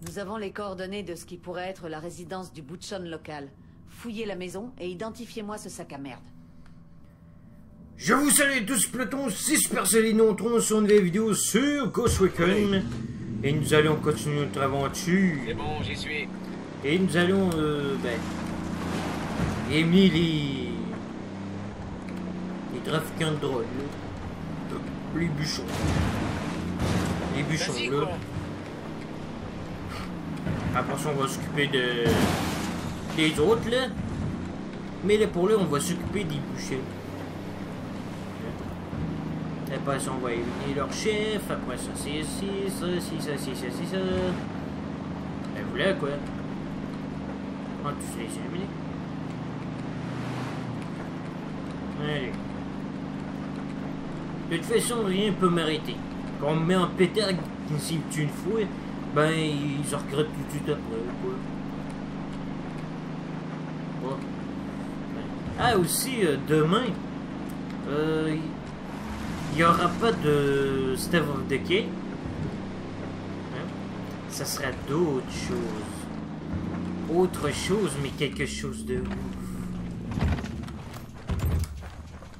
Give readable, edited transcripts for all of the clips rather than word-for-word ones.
Nous avons les coordonnées de ce qui pourrait être la résidence du Butchon local. Fouillez la maison et identifiez-moi ce sac à merde. Je vous salue tous, peloton, 6 Percéline Nontron sur une nouvelle vidéo sur Ghost Recon. Et nous allons continuer notre aventure. C'est bon, j'y suis. Et nous allons, aimer les trafiquants de drogue, là. Les bûchons. Les bûchons, là. Quoi. Après ça, on va s'occuper des autres, là. Mais là, pour là, on va s'occuper des bûchers. Après ça, on va éliminer leur chef. Après ça, c'est ci, ça, ci, ça, ci, ça, ci, ça. Ben voilà, quoi. On va tous les éliminer. Allez. De toute façon, rien peut m'arrêter. Quand on me met en pétard, s'ils me tuent une fois, ben, ils se regrettent tout de suite après, quoi. Ouais. Ah, aussi, demain, il n'y aura pas de State of Decay. Hein? Ça sera d'autres choses. Autre chose, mais quelque chose de ouf.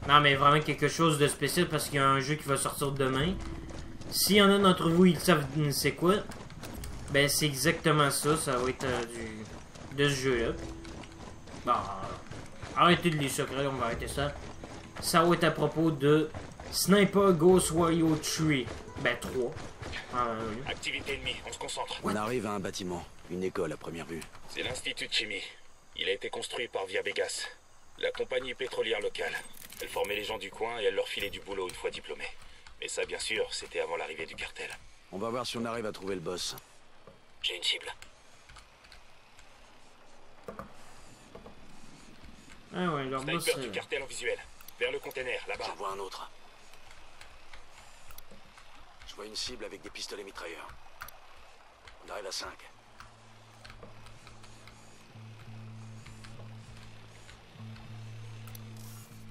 Non, mais vraiment quelque chose de spécial parce qu'il y a un jeu qui va sortir demain. S'il y en a d'entre vous, ils savent c'est quoi. Ben, c'est exactement ça. Ça va être de ce jeu-là. Bon, arrêtez de les secrets, on va arrêter ça. Ça va être à propos de Sniper Ghost Warrior 3. Ben, 3. Activité ennemie, on se concentre. On arrive à un bâtiment, une école à première vue. C'est l'Institut de chimie. Il a été construit par Via Vegas, la compagnie pétrolière locale. Elle formait les gens du coin et elle leur filait du boulot une fois diplômés. Mais ça, bien sûr, c'était avant l'arrivée du cartel. On va voir si on arrive à trouver le boss. J'ai une cible. Ah ouais, leur boss. Sniper du cartel en visuel. Vers le container, là-bas. J'en vois un autre. Je vois une cible avec des pistolets mitrailleurs. On arrive à 5.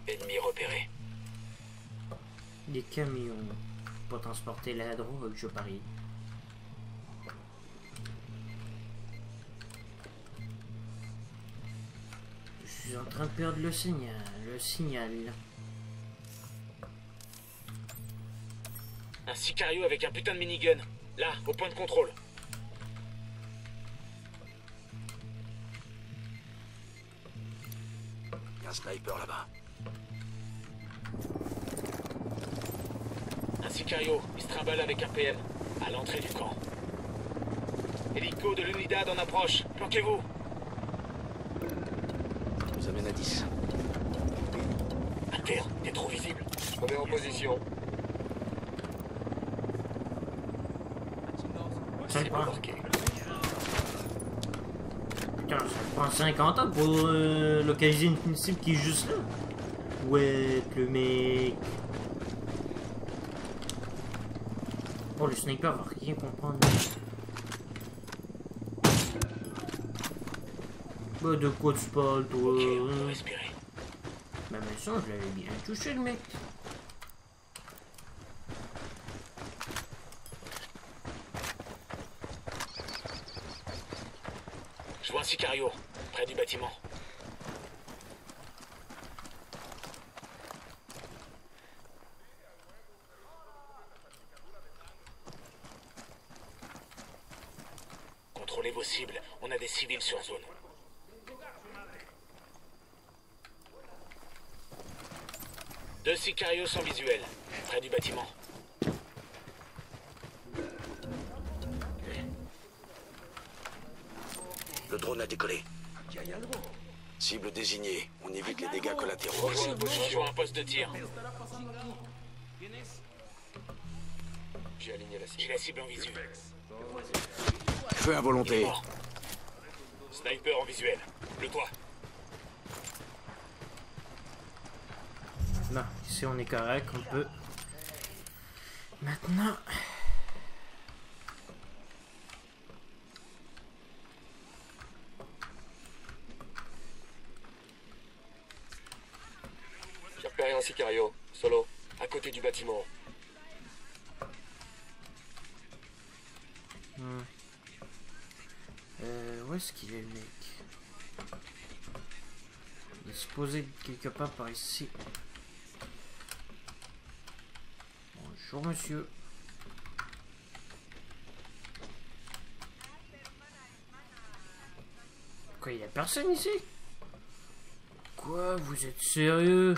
Ennemi repéré. Des camions pour transporter la drogue, je parie. Je suis en train de perdre le signal. Un sicario avec un putain de minigun. Là, au point de contrôle. Il y a un sniper là-bas. Un sicario, il se trimballe avec un PM. À l'entrée du camp. Hélico de l'unidad en approche. Planquez-vous. Ça nous amène à 10. Alter, t'es trop visible. Je me mets en position. Ça C'est prend. marqué. Putain, ça prend 50 ans pour localiser une cible qui est juste là. Ouais, le mec. Oh, le sniper va rien comprendre. Bah, de quoi tu parles, toi? Ok, on peut respirer. Bah, mais ça, je l'avais bien touché, le mec. Je vois un sicario, près du bâtiment. Contrôlez vos cibles, on a des civils sur zone. Deux sicarios sont visuels, près du bâtiment. Le drone a décollé. Cible désignée. On évite les dégâts collatéraux. Rejoins la position. Rejoins un poste de tir. J'ai aligné la J'ai cible. la cible en visuel. Feu à volonté. Mort. Sniper en visuel. Le toit. Non, ici on est correct, on peut. Maintenant. J'ai repéré un sicario, solo, à côté du bâtiment. est-ce qu'il est, le mec? Il est supposé être quelque part par ici. Bonjour, monsieur. Quoi, il y a personne ici? Quoi, vous êtes sérieux?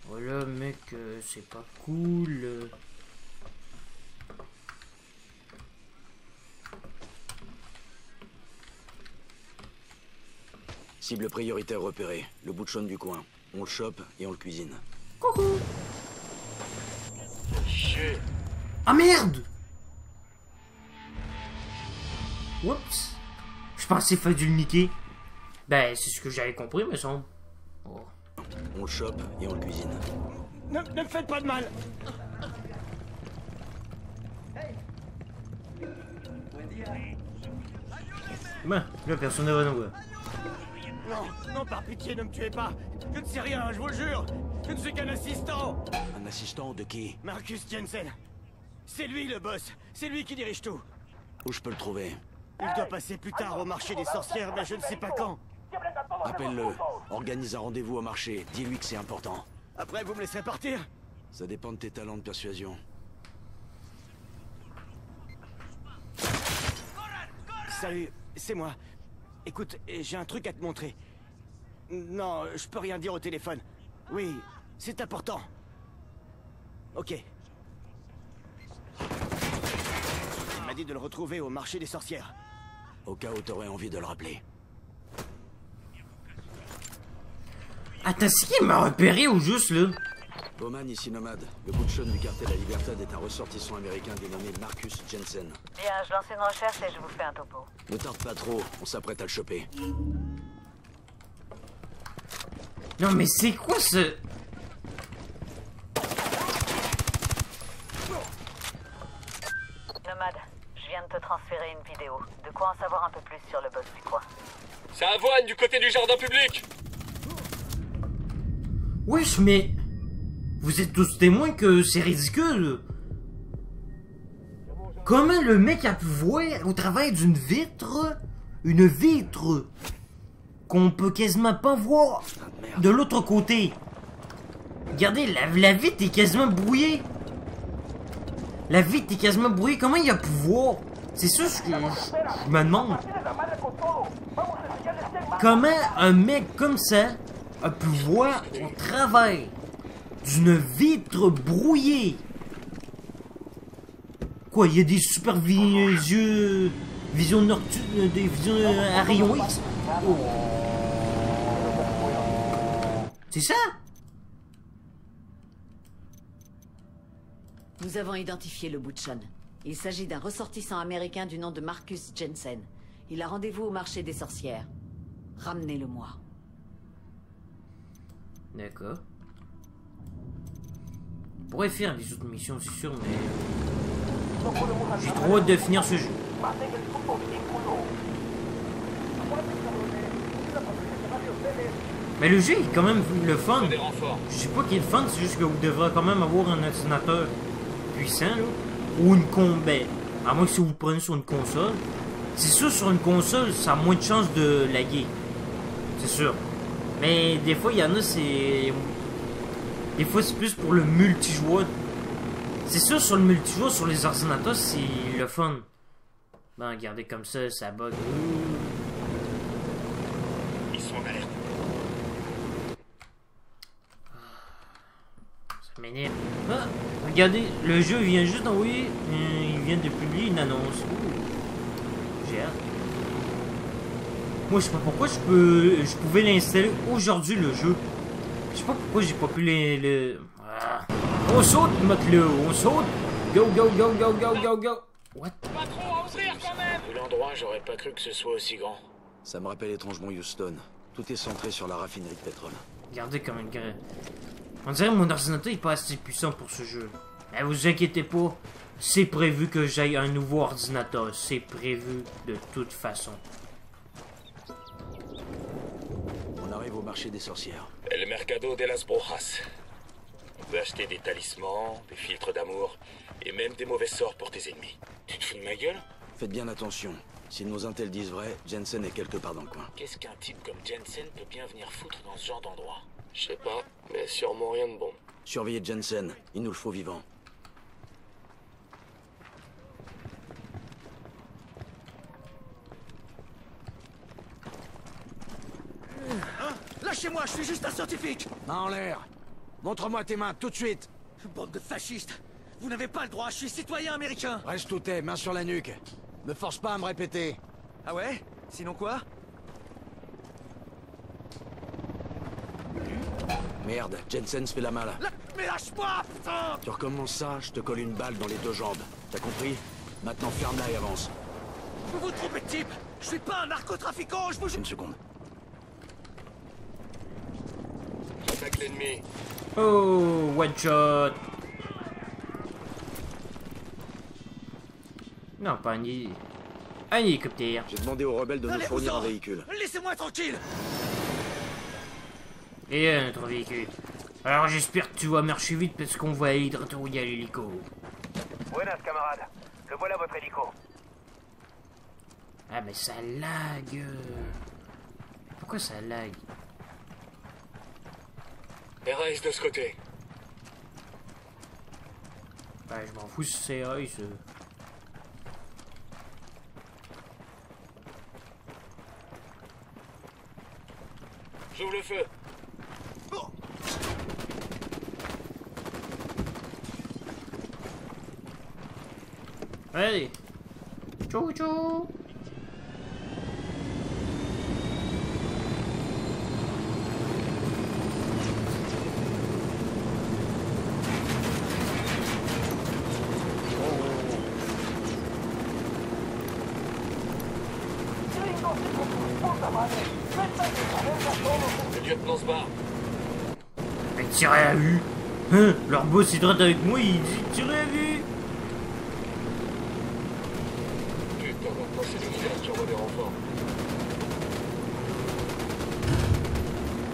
Voilà, mec, c'est pas cool. Cible prioritaire repérée, le butchon du coin. On le chope et on le cuisine. Coucou. Chier. Ah merde! Oups! Je pensais qu'il fallait dû le niquer. Ben, c'est ce que j'avais compris, me semble. Oh. On le chope et on le cuisine. Ne me faites pas de mal. Ben, là, personne ne va nous voir. Non, non, par pitié, ne me tuez pas. Je ne sais rien, je vous le jure. Je ne suis qu'un assistant. Un assistant de qui? Marcus Jensen. C'est lui le boss. C'est lui qui dirige tout. Où je peux le trouver? Il doit passer plus tard au marché des sorcières, mais je ne sais pas quand. Appelle-le. Organise un rendez-vous au marché. Dis-lui que c'est important. Après, vous me laisserez partir? Ça dépend de tes talents de persuasion. Salut, c'est moi. Écoute, j'ai un truc à te montrer. Non, je peux rien dire au téléphone. Oui, c'est important. Ok. Il m'a dit de le retrouver au marché des sorcières. Au cas où t'aurais envie de le rappeler. Attends, c'est qui m'a repéré ou juste là? Bowman, ici Nomade. Le butchon du quartier La Libertad est un ressortissant américain dénommé Marcus Jensen. Bien, je lance une recherche et je vous fais un topo. Ne tarde pas trop, on s'apprête à le choper. Non, mais c'est quoi ce... Nomade, je viens de te transférer une vidéo. De quoi en savoir un peu plus sur le boss du coin. C'est Avoine du côté du jardin public. Wesh, mais... Vous êtes tous témoins que c'est ridicule. Comment le mec a pu voir au travers d'une vitre? Une vitre qu'on peut quasiment pas voir de l'autre côté. Regardez, la vitre est quasiment brouillée. La vitre est quasiment brouillée. Comment il a pu voir? C'est ça ce que je me demande. Comment un mec comme ça a pu voir au travers d'une vitre brouillée? Quoi, il y a des super yeux... Vision nocturne... Des visions à rayons X? Oh. C'est ça? Nous avons identifié le butchon. Il s'agit d'un ressortissant américain du nom de Marcus Jensen. Il a rendez-vous au marché des sorcières. Ramenez-le-moi. D'accord. On pourrait faire des autres missions, c'est sûr, mais... J'ai trop hâte de finir ce jeu. Mais le jeu est quand même le fun. Des renforts. Je sais pas qu'il est le fun, c'est juste que vous devrez quand même avoir un ordinateur puissant, là. Ou une combat. À moins que si vous le prenez sur une console. C'est sûr, sur une console, ça a moins de chances de laguer. C'est sûr. Mais des fois, il y en a, c'est... Des fois, c'est plus pour le multijoueur. C'est sûr, sur le multijoueur, sur les ordinateurs, c'est le fun. Ben, regardez comme ça bug. Ils sont en alerte. Ça m'énerve. Ah, regardez, le jeu vient juste d'envoyer... il vient de publier une annonce. J'ai hâte. Moi, je sais pas pourquoi je pouvais l'installer aujourd'hui, le jeu. Je sais pas pourquoi j'ai pas pu le... Ah. On saute, matelot, on saute. Go, go, go, go, go, go, go. What? Pas trop à ouvrir quand même. Vu l'endroit, j'aurais pas cru que ce soit aussi grand. Ça me rappelle étrangement Houston. Tout est centré sur la raffinerie de pétrole. Regardez comme un grand... On dirait que mon ordinateur est pas assez puissant pour ce jeu. Mais vous inquiétez pas. C'est prévu que j'aille un nouveau ordinateur. C'est prévu de toute façon. On arrive au marché des sorcières. El Mercado de las Brujas. On peut acheter des talismans, des filtres d'amour, et même des mauvais sorts pour tes ennemis. Tu te fous de ma gueule? Faites bien attention. Si nos intels disent vrai, Jensen est quelque part dans le coin. Qu'est-ce qu'un type comme Jensen peut bien venir foutre dans ce genre d'endroit? Je sais pas, mais sûrement rien de bon. Surveillez Jensen, il nous le faut vivant. Lâchez-moi, je suis juste un scientifique. Main en l'air. Montre-moi tes mains, tout de suite. Bande de fascistes. Vous n'avez pas le droit, je suis citoyen américain. Reste où t'es, main sur la nuque. Me force pas à me répéter. Ah ouais? Sinon quoi? Merde, Jensen se fait la malle. Mais lâche-moi, putain! Tu recommences ça, je te colle une balle dans les 2 jambes. T'as compris? Maintenant ferme-la et avance. Vous vous trompez de type. Je suis pas un narcotrafiquant, je vous jure. Une seconde. J'attaque l'ennemi. Oh, one shot. Non, pas un hélicoptère. J'ai demandé aux rebelles de nous Allez, fournir vous un véhicule. Laissez-moi tranquille. Et notre véhicule. Alors j'espère que tu vas marcher vite parce qu'on va aller retourner à l'hélico. Buenas, camarade. Le voilà votre hélico. Ah mais ça lag. Pourquoi ça lag? RS de ce côté. Bah je m'en fous si c'est RS. J'ouvre le feu. Allez. Tchou tchou. Le lieutenant se barre. Mais tirez à vue. Hein, leur boss il traite avec moi, il dit tirez à vue. Putain, maintenant c'est l'univers qui envoie des renforts.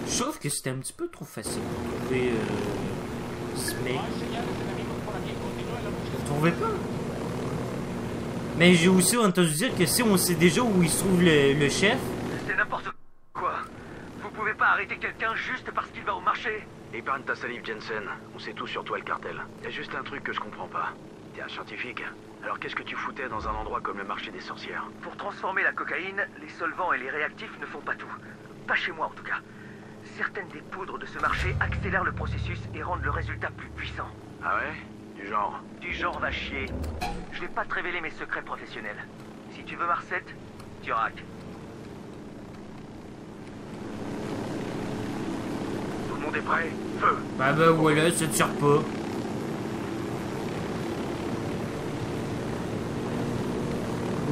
Je trouve que c'était un petit peu trop facile de trouver ce mec. Vous trouvez pas? Mais j'ai aussi entendu dire que si on sait déjà où il se trouve le chef. C'est n'importe quoi. Vous pouvez pas arrêter quelqu'un juste parce qu'il va au marché. Épargne ta salive, Jensen. On sait tout sur toi, le cartel. Y a juste un truc que je comprends pas. T'es un scientifique. Alors qu'est-ce que tu foutais dans un endroit comme le marché des sorcières? Pour transformer la cocaïne, les solvants et les réactifs ne font pas tout. Pas chez moi en tout cas. Certaines des poudres de ce marché accélèrent le processus et rendent le résultat plus puissant. Ah ouais? Du genre? Du genre va chier. Je vais pas te révéler mes secrets professionnels. Si tu veux ma recette, tu raques. Tout le monde est prêt? Feu! Bah voilà, ça ne tire pas.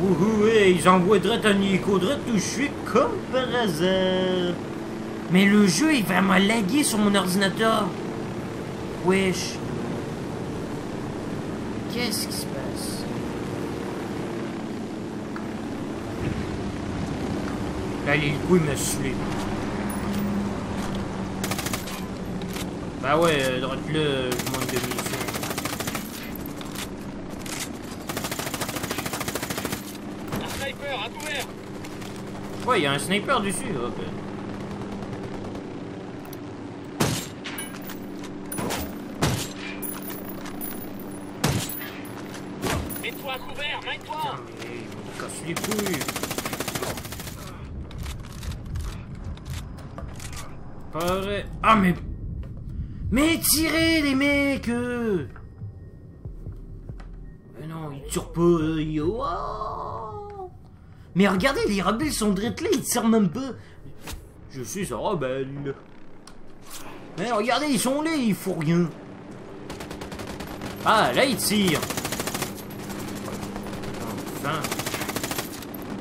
Wouhou, hey, ils envoient direct un hélico direct où je suis comme par hasard. Mais le jeu est vraiment lagué sur mon ordinateur. Wesh. Qu'est-ce qui se passe? Là, l'hélico il m'a saoulé. Bah ouais, droite là, je manque de munitions. Un sniper, à couvert. Ouais, il y a un sniper dessus. Hop. Mets-toi à couvert, maille-toi. Putain, mais il me casse les couilles. Pas vrai. Ah, mais. Mais tirez, les mecs! Mais non, ils tirent pas. Oh. Mais regardez, les rebelles sont direct là, ils tirent même pas. Je suis un rebelle. Mais regardez, ils sont là, ils font rien. Ah, là, ils tirent. Enfin.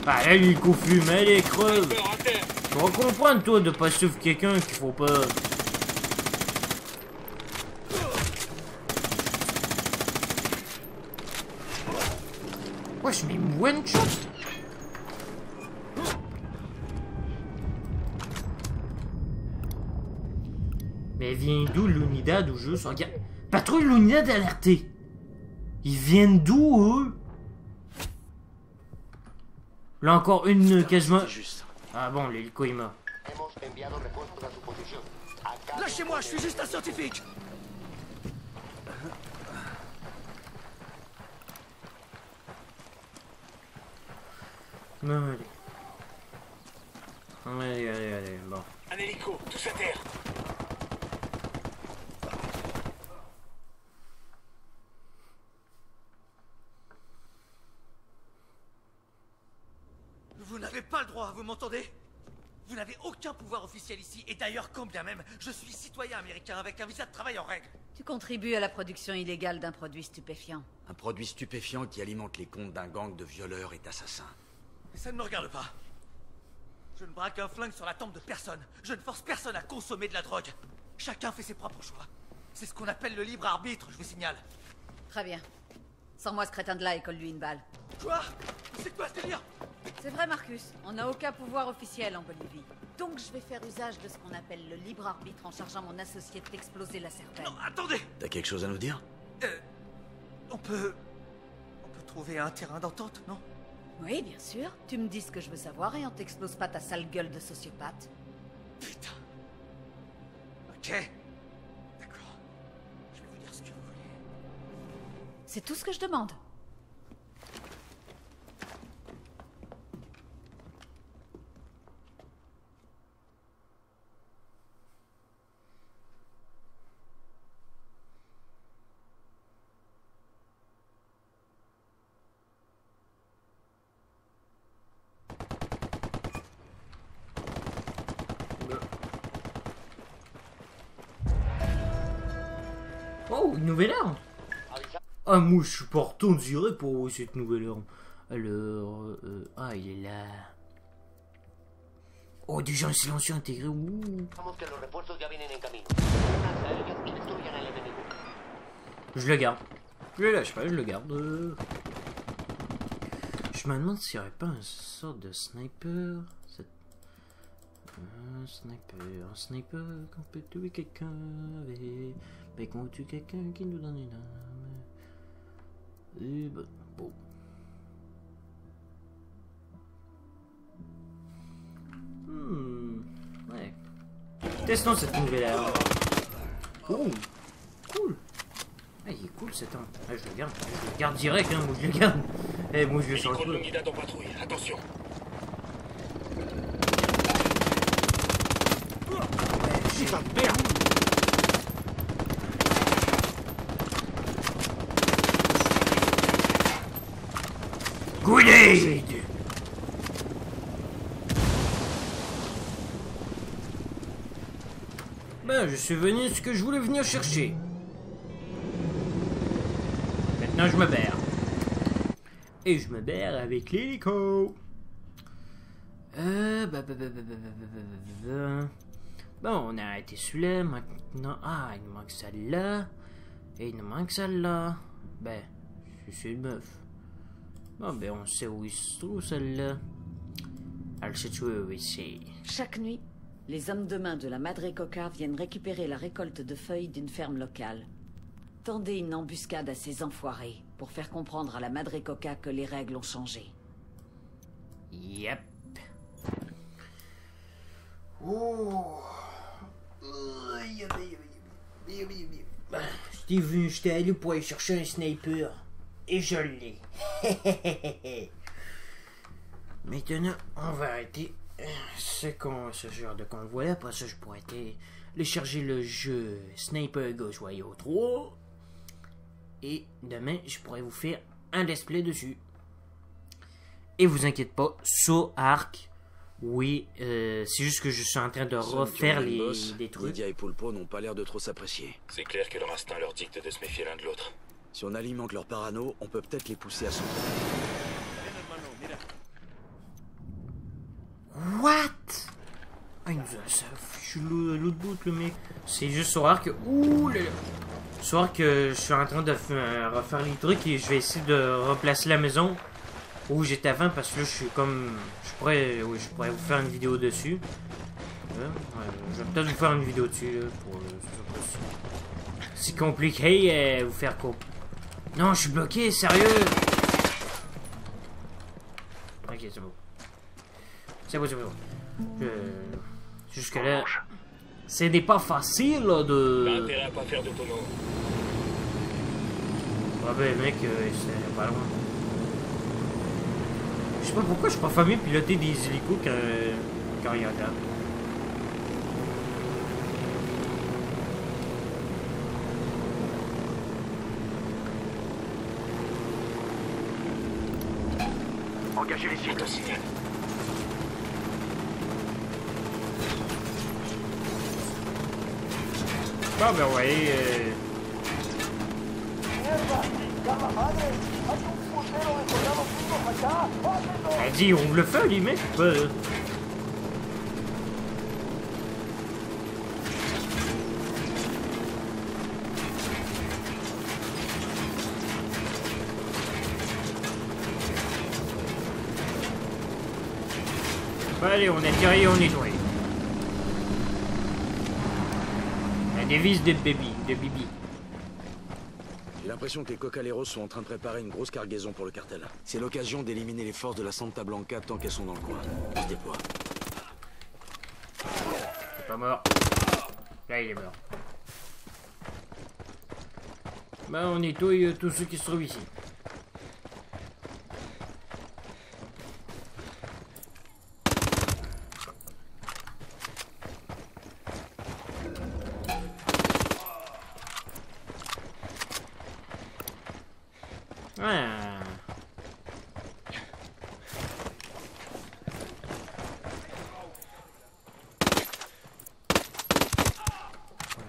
Ah, là, l'hélico fume, allez, creve. Sniper à terre. Tu vas comprendre, toi, de pas suivre quelqu'un qu'il faut pas. Wesh, mais one shot. Mais vient d'où l'unidad ou juste regarde. Patrouille l'unidad alertée. Ils viennent d'où eux? Là encore une quasiment... C'était juste. Ah bon, l'hélico il m'a... Lâchez-moi, je suis juste un scientifique. Non, allez, bon. Un hélico, tous à terre. Vous n'avez pas le droit, vous m'entendez? Vous n'avez aucun pouvoir officiel ici, et d'ailleurs, quand bien même, je suis citoyen américain avec un visa de travail en règle. Tu contribues à la production illégale d'un produit stupéfiant. Un produit stupéfiant qui alimente les comptes d'un gang de violeurs et d'assassins. Ça ne me regarde pas. Je ne braque un flingue sur la tempe de personne. Je ne force personne à consommer de la drogue. Chacun fait ses propres choix. C'est ce qu'on appelle le libre arbitre, je vous signale. Très bien. Sors-moi ce crétin de là et colle-lui une balle. Quoi? C'est quoi ce délire? C'est vrai, Marcus. On n'a aucun pouvoir officiel en Bolivie. Donc je vais faire usage de ce qu'on appelle le libre arbitre en chargeant mon associé de t'exploser la cervelle. Non, attendez! T'as quelque chose à nous dire? On peut trouver un terrain d'entente, non? Oui, bien sûr. Tu me dis ce que je veux savoir et on t'explose pas ta sale gueule de sociopathe. Putain. Ok. D'accord. Je vais vous dire ce que vous voulez. C'est tout ce que je demande. Oh, une nouvelle arme. Ah, moi, je suis parti en direct pour cette nouvelle arme. Alors, ah, il est là. Oh, déjà un silencieux intégré. Ouh. Je le garde. Je le lâche pas, je le garde. Je me demande s'il n'y aurait pas une sorte de sniper. Un sniper qu'on peut tuer quelqu'un avec. Mais qu'on tue quelqu'un qui nous donne une arme. Et ben, bon. Ouais. Testons cette nouvelle arme. Oh, cool. Ah, il est cool cet arme. Ah, je le garde direct, hein. Moi je le garde. Eh, moi je le sens. Hélico de l'unidad en patrouille, attention. Putain de merde! Grenade! Ben, je suis venu ce que je voulais venir chercher. Maintenant, je me berre. Et je me berre avec l'hélico. Bon, on a arrêté celui-là. Maintenant, ah, il nous manque celle-là. Et il nous manque celle-là. Ben, c'est une meuf. Bon, ben, on sait où il se trouve, celle-là. Elle se trouve ici. Chaque nuit, les hommes de main de la Madre Coca viennent récupérer la récolte de feuilles d'une ferme locale. Tendez une embuscade à ces enfoirés pour faire comprendre à la Madre Coca que les règles ont changé. Yep. Oh. J'étais allé pour aller chercher un sniper. Et je l'ai. Maintenant, on va arrêter ce genre de convoi. Après ça, je pourrais aller charger le jeu Sniper Ghost Warrior 3. Et demain, je pourrais vous faire un let's play dessus. Et vous inquiétez pas, saut arc. Oui, c'est juste que je suis en train de refaire des trucs. Lydia et Pulpo n'ont pas l'air de trop s'apprécier. C'est clair que leur instinct leur dicte de se méfier l'un de l'autre. Si on alimente leur parano, on peut peut-être les pousser à son. What? Ah, il nous a ça fichu l'autre bout, le mec. C'est juste sur arc. Ouh là là. Sur arc, je suis en train de refaire les trucs et je vais essayer de replacer la maison où j'étais avant parce que là, je suis comme. Je pourrais vous faire une vidéo dessus. Ouais, je vais peut-être vous faire une vidéo dessus là, pour. C'est compliqué vous faire couper. Non, je suis bloqué, sérieux. Ok, Ok, c'est bon. C'est bon, c'est bon. Jusque-là, ce n'est pas facile là, de... T'as intérêt à pas faire de tonneau. Ah ben mec, c'est pas loin. Je sais pas pourquoi je suis pas famille de piloter des hélicos quand il y a table. Engagez les cibles. Bon ben ouais, elle dit, on le fait, les mecs, pas... Allez, on est tiré, on nettoie. La devise de Bibi. J'ai l'impression que les Cocaleros sont en train de préparer une grosse cargaison pour le cartel. C'est l'occasion d'éliminer les forces de la Santa Blanca tant qu'elles sont dans le coin. On se déploie. C'est pas mort. Là, il est mort. Bah, on nettoie tous ceux qui se trouvent ici. Ah.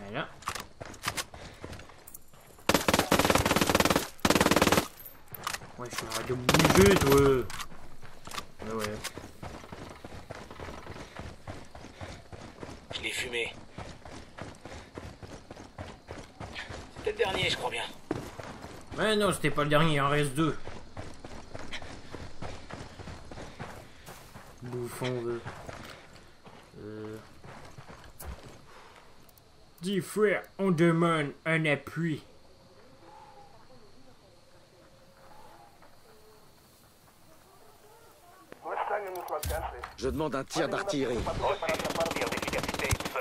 Voilà. Ouais, je suis en train de bouger, toi. Ouais. Je l'ai fumé. C'était le dernier, je crois bien. Ouais, non, c'était pas le dernier, il en reste 2. Bouffon de... 10 frères, on demande un appui. Je demande un tir d'artillerie. Tir d'efficacité, feu.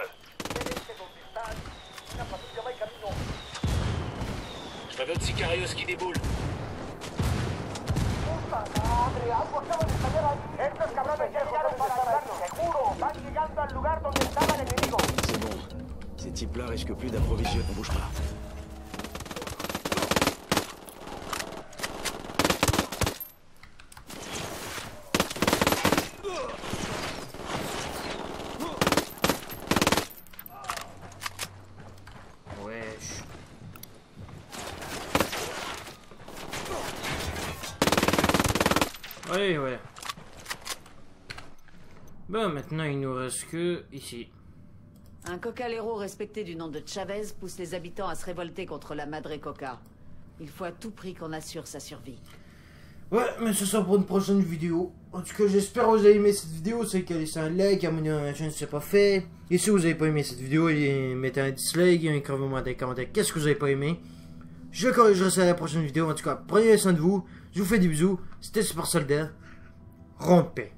Je vois d'autres sicarios qui déboulent. C'est bon. Ces types-là risquent plus d'approvisionner. On bouge pas. Wesh. Allez, ouais. Bon, maintenant il nous reste que ici. Un cocalero respecté du nom de Chavez pousse les habitants à se révolter contre la Madre Coca. Il faut à tout prix qu'on assure sa survie. Ouais, mais ce sera pour une prochaine vidéo. En tout cas, j'espère que vous avez aimé cette vidéo. C'est qu'à laisser un like, abonnez-vous à ma chaîne si ce n'est pas fait. Et si vous n'avez pas aimé cette vidéo, mettez un dislike et écrivez-moi dans les commentaires qu'est-ce que vous n'avez pas aimé. Je corrigerai ça à la prochaine vidéo. En tout cas, prenez soin de vous. Je vous fais des bisous. C'était Super Soldat. Rompez.